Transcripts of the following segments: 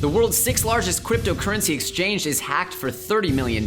The world's 6th largest cryptocurrency exchange is hacked for $30 million.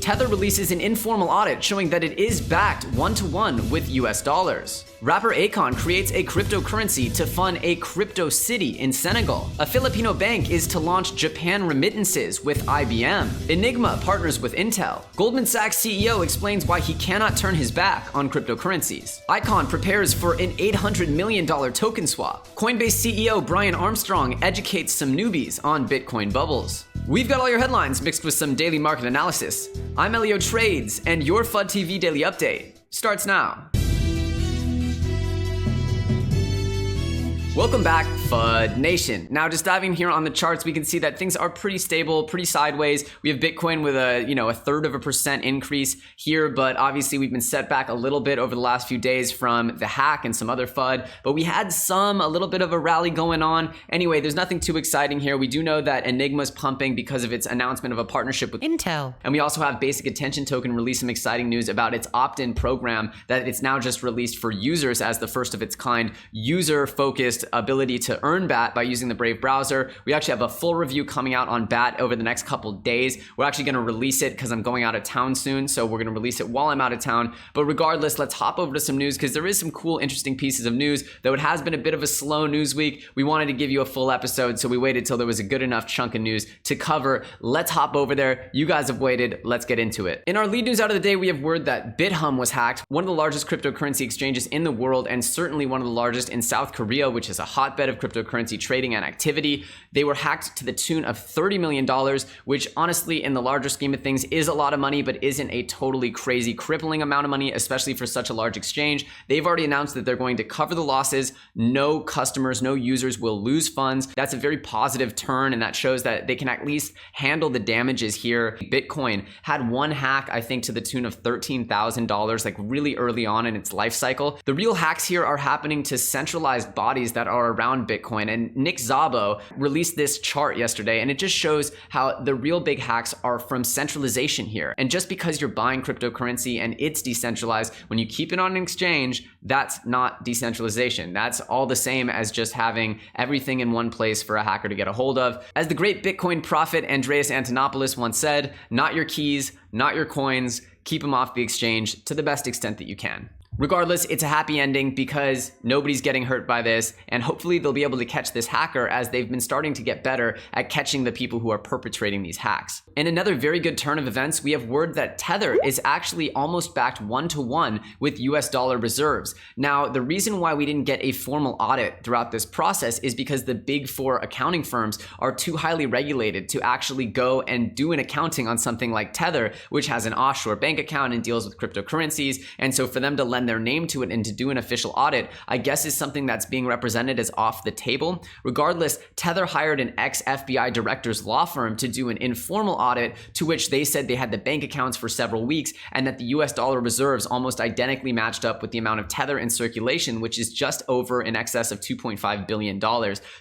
Tether releases an informal audit showing that it is backed one-to-one with US dollars. Rapper Akon creates a cryptocurrency to fund a crypto city in Senegal. A Filipino bank is to launch Japan remittances with IBM. Enigma partners with Intel. Goldman Sachs CEO explains why he cannot turn his back on cryptocurrencies. Akon prepares for an $800 million token swap. Coinbase CEO Brian Armstrong educates some newbies on Bitcoin bubbles. We've got all your headlines mixed with some daily market analysis. I'm Elio Trades, and your FUD TV Daily Update starts now. Welcome back, FUD Nation. Now, just diving here on the charts, we can see that things are pretty stable, pretty sideways. We have Bitcoin with a 1/3% increase here, but obviously we've been set back a little bit over the last few days from the hack and some other FUD, but we had a little bit of a rally going on. Anyway, there's nothing too exciting here. We do know that Enigma's pumping because of its announcement of a partnership with Intel. And we also have Basic Attention Token release some exciting news about its opt-in program that it's now just released for users as the first of its kind, user-focused ability to earn BAT by using the Brave browser. We actually have a full review coming out on BAT over the next couple days. We're actually going to release it because I'm going out of town soon, so we're going to release it while I'm out of town. But regardless, let's hop over to some news because there is some cool, interesting pieces of news. Though it has been a bit of a slow news week, we wanted to give you a full episode, so we waited till there was a good enough chunk of news to cover. Let's hop over there. You guys have waited. Let's get into it. In our lead news out of the day, we have word that Bithumb was hacked, one of the largest cryptocurrency exchanges in the world, and certainly one of the largest in South Korea, which is a hotbed of cryptocurrency trading and activity. They were hacked to the tune of $30 million, which honestly, in the larger scheme of things, is a lot of money, but isn't a totally crazy, crippling amount of money, especially for such a large exchange. They've already announced that they're going to cover the losses. No customers, no users will lose funds. That's a very positive turn, and that shows that they can at least handle the damages here. Bitcoin had one hack, I think, to the tune of $13,000, like really early on in its life cycle. The real hacks here are happening to centralized bodies that are around Bitcoin. And Nick Szabo released this chart yesterday, and it just shows how the real big hacks are from centralization here. And just because you're buying cryptocurrency and it's decentralized, when you keep it on an exchange, that's not decentralization. That's all the same as just having everything in one place for a hacker to get a hold of. As the great Bitcoin prophet Andreas Antonopoulos once said, not your keys, not your coins, keep them off the exchange to the best extent that you can. Regardless, it's a happy ending because nobody's getting hurt by this, and hopefully they'll be able to catch this hacker as they've been starting to get better at catching the people who are perpetrating these hacks. In another very good turn of events, we have word that Tether is actually almost backed one-to-one with US dollar reserves. Now, the reason why we didn't get a formal audit throughout this process is because the big four accounting firms are too highly regulated to actually go and do an accounting on something like Tether, which has an offshore bank account and deals with cryptocurrencies. And so for them to lend their name to it and to do an official audit, I guess is something that's being represented as off the table. Regardless, Tether hired an ex-FBI director's law firm to do an informal audit, to which they said they had the bank accounts for several weeks and that the US dollar reserves almost identically matched up with the amount of Tether in circulation, which is just over in excess of $2.5 billion.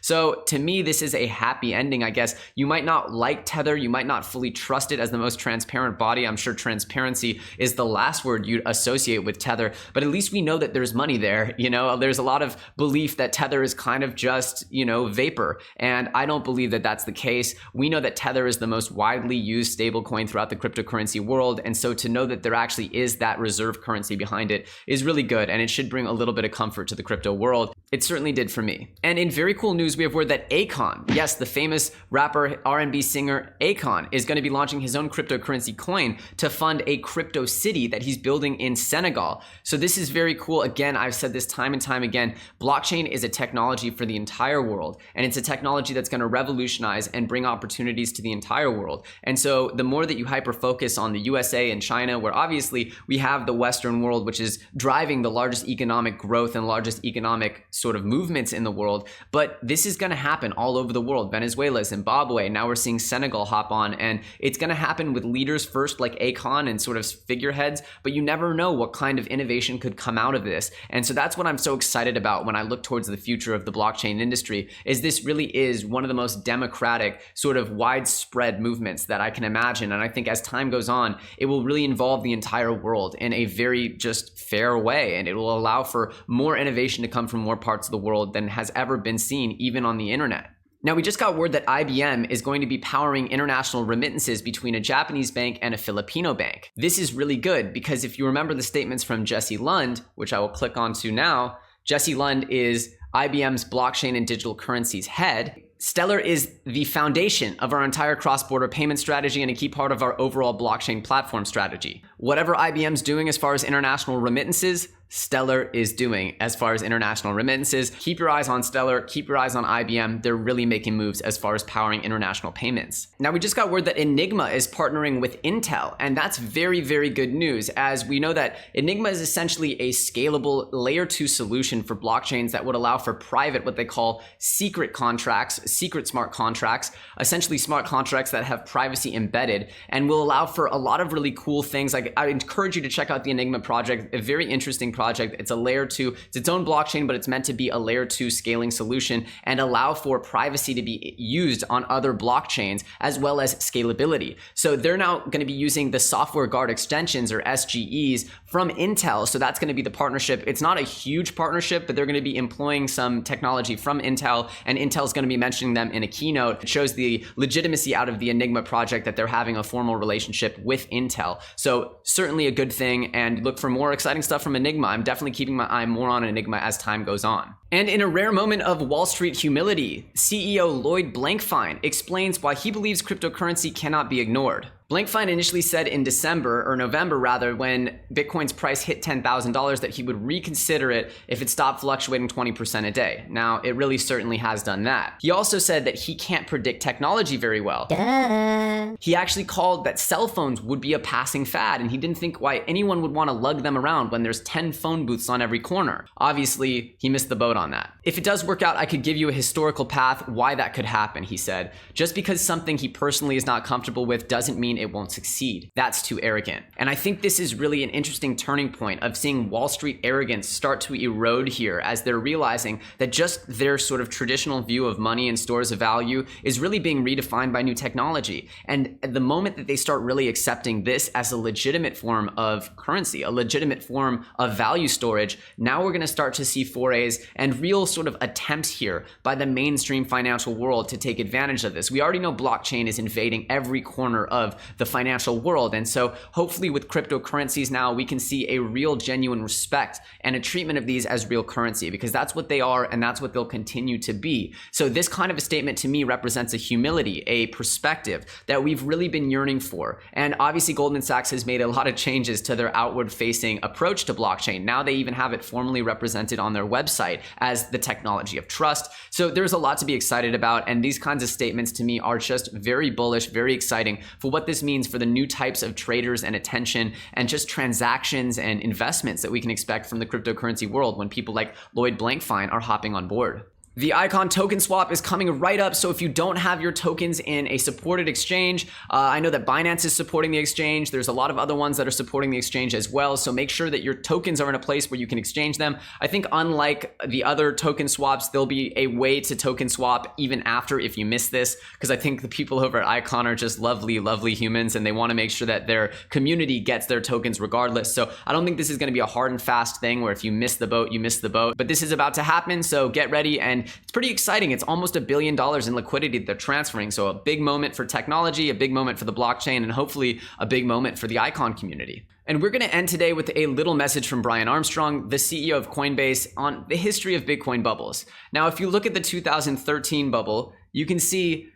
So to me, this is a happy ending, I guess. You might not like Tether, you might not fully trust it as the most transparent body. I'm sure transparency is the last word you'd associate with Tether, but at least we know that there's money there. There's a lot of belief that Tether is kind of just, vapor. And I don't believe that that's the case. We know that Tether is the most widely used stablecoin throughout the cryptocurrency world. And so to know that there actually is that reserve currency behind it is really good. And it should bring a little bit of comfort to the crypto world. It certainly did for me. And in very cool news, we have word that Akon, yes, the famous rapper, R&B singer Akon, is going to be launching his own cryptocurrency coin to fund a crypto city that he's building in Senegal. So this is very cool. Again, I've said this time and time again, blockchain is a technology for the entire world, and it's a technology that's going to revolutionize and bring opportunities to the entire world. And so the more that you hyper-focus on the USA and China, where obviously we have the Western world, which is driving the largest economic growth and largest economic sort of movements in the world, but this is going to happen all over the world. Venezuela, Zimbabwe, now we're seeing Senegal hop on, and it's going to happen with leaders first like Akon and sort of figureheads, but you never know what kind of innovation could come out of this. And so that's what I'm so excited about when I look towards the future of the blockchain industry, is this really is one of the most democratic, sort of widespread movements that I can imagine. And I think as time goes on, it will really involve the entire world in a very just fair way. And it will allow for more innovation to come from more parts of the world than has ever been seen, even on the internet. Now, we just got word that IBM is going to be powering international remittances between a Japanese bank and a Filipino bank. This is really good because if you remember the statements from Jesse Lund, which I will click onto now, Jesse Lund is IBM's blockchain and digital currencies head. Stellar is the foundation of our entire cross-border payment strategy and a key part of our overall blockchain platform strategy. Whatever IBM's doing as far as international remittances, Stellar is doing as far as international remittances. Keep your eyes on Stellar, keep your eyes on IBM. They're really making moves as far as powering international payments. Now, we just got word that Enigma is partnering with Intel, and that's very, very good news, as we know that Enigma is essentially a scalable layer 2 solution for blockchains that would allow for private, what they call secret contracts, secret smart contracts, essentially smart contracts that have privacy embedded, and will allow for a lot of really cool things. Like, I encourage you to check out the Enigma project, a very interesting project. It's a layer 2, it's its own blockchain, but it's meant to be a layer 2 scaling solution and allow for privacy to be used on other blockchains as well as scalability. So they're now going to be using the software guard extensions or SGEs from Intel. So that's going to be the partnership. It's not a huge partnership, but they're going to be employing some technology from Intel, and Intel's going to be mentioning them in a keynote. It shows the legitimacy out of the Enigma project that they're having a formal relationship with Intel. So certainly a good thing, and look for more exciting stuff from Enigma. I'm definitely keeping my eye more on Enigma as time goes on. And in a rare moment of Wall Street humility, CEO Lloyd Blankfein explains why he believes cryptocurrency cannot be ignored. Blankfein initially said in November rather, when Bitcoin's price hit $10,000 that he would reconsider it if it stopped fluctuating 20% a day. Now, it really certainly has done that. He also said that he can't predict technology very well. Duh. He actually called that cell phones would be a passing fad, and he didn't think why anyone would want to lug them around when there's 10 phone booths on every corner. Obviously, he missed the boat on that. If it does work out, I could give you a historical path why that could happen, he said. Just because something he personally is not comfortable with doesn't mean it won't succeed. That's too arrogant. And I think this is really an interesting turning point of seeing Wall Street arrogance start to erode here as they're realizing that just their sort of traditional view of money and stores of value is really being redefined by new technology. And the moment that they start really accepting this as a legitimate form of currency, a legitimate form of value storage, now we're going to start to see forays and real sort of attempts here by the mainstream financial world to take advantage of this. We already know blockchain is invading every corner of the financial world. And so hopefully with cryptocurrencies now, we can see a real genuine respect and a treatment of these as real currency, because that's what they are and that's what they'll continue to be. So this kind of a statement to me represents a humility, a perspective that we've really been yearning for. And obviously Goldman Sachs has made a lot of changes to their outward facing approach to blockchain. Now they even have it formally represented on their website as the technology of trust. So there's a lot to be excited about. And these kinds of statements to me are just very bullish, very exciting for what this means for the new types of traders and attention and just transactions and investments that we can expect from the cryptocurrency world when people like Lloyd Blankfein are hopping on board. The Akon token swap is coming right up, so if you don't have your tokens in a supported exchange, I know that Binance is supporting the exchange. There's a lot of other ones that are supporting the exchange as well, so make sure that your tokens are in a place where you can exchange them. I think unlike the other token swaps, there'll be a way to token swap even after if you miss this, because I think the people over at Akon are just lovely, lovely humans, and they want to make sure that their community gets their tokens regardless. So I don't think this is going to be a hard and fast thing where if you miss the boat, you miss the boat. But this is about to happen, so get ready, and it's pretty exciting. It's almost $1 billion in liquidity that they're transferring. So a big moment for technology, a big moment for the blockchain, and hopefully a big moment for the Akon community. And we're going to end today with a little message from Brian Armstrong, the CEO of Coinbase, on the history of Bitcoin bubbles. Now, if you look at the 2013 bubble, you can see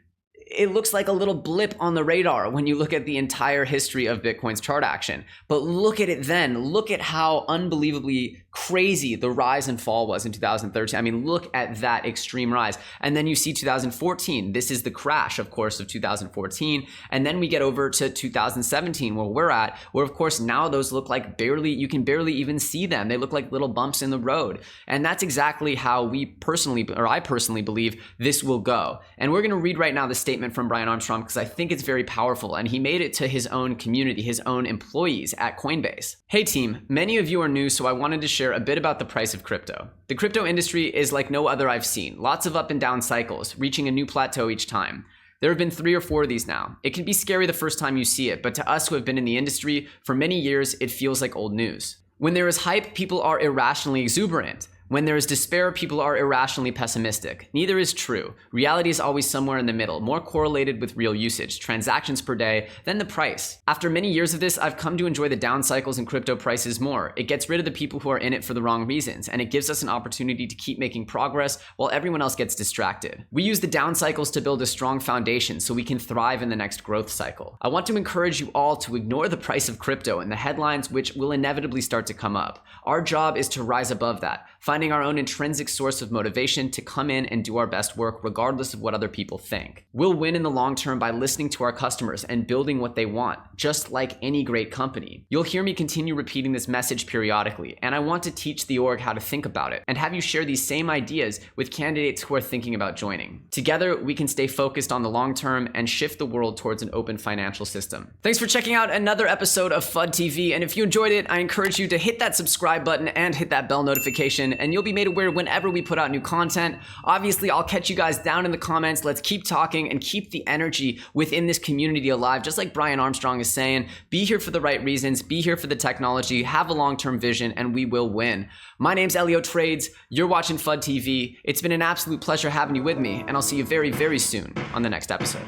it looks like a little blip on the radar when you look at the entire history of Bitcoin's chart action. But look at it then. Look at how unbelievably crazy the rise and fall was in 2013. I mean, look at that extreme rise. And then you see 2014. This is the crash, of course, of 2014. And then we get over to 2017, where we're at, where, of course, now those look like you can barely even see them. They look like little bumps in the road. And that's exactly how I personally believe this will go. And we're going to read right now the statement from Brian Armstrong because I think it's very powerful, and he made it to his own community, his own employees at Coinbase. Hey team, many of you are new, so I wanted to share a bit about the price of crypto. The crypto industry is like no other I've seen. Lots of up and down cycles, reaching a new plateau each time. There have been 3 or 4 of these now. It can be scary the first time you see it, but to us who have been in the industry for many years, it feels like old news. When there is hype, people are irrationally exuberant. When there is despair, people are irrationally pessimistic. Neither is true. Reality is always somewhere in the middle, more correlated with real usage, transactions per day, than the price. After many years of this, I've come to enjoy the down cycles in crypto prices more. It gets rid of the people who are in it for the wrong reasons, and it gives us an opportunity to keep making progress while everyone else gets distracted. We use the down cycles to build a strong foundation so we can thrive in the next growth cycle. I want to encourage you all to ignore the price of crypto and the headlines which will inevitably start to come up. Our job is to rise above that, finding our own intrinsic source of motivation to come in and do our best work regardless of what other people think. We'll win in the long term by listening to our customers and building what they want, just like any great company. You'll hear me continue repeating this message periodically, and I want to teach the org how to think about it and have you share these same ideas with candidates who are thinking about joining. Together, we can stay focused on the long term and shift the world towards an open financial system. Thanks for checking out another episode of FUD TV, and if you enjoyed it, I encourage you to hit that subscribe button and hit that bell notification, and you'll be made aware whenever we put out new content. Obviously, I'll catch you guys down in the comments. Let's keep talking and keep the energy within this community alive, just like Brian Armstrong is saying. Be here for the right reasons, be here for the technology, have a long-term vision, and we will win. My name's Elio Trades. You're watching FUD TV. It's been an absolute pleasure having you with me, and I'll see you very, very soon on the next episode.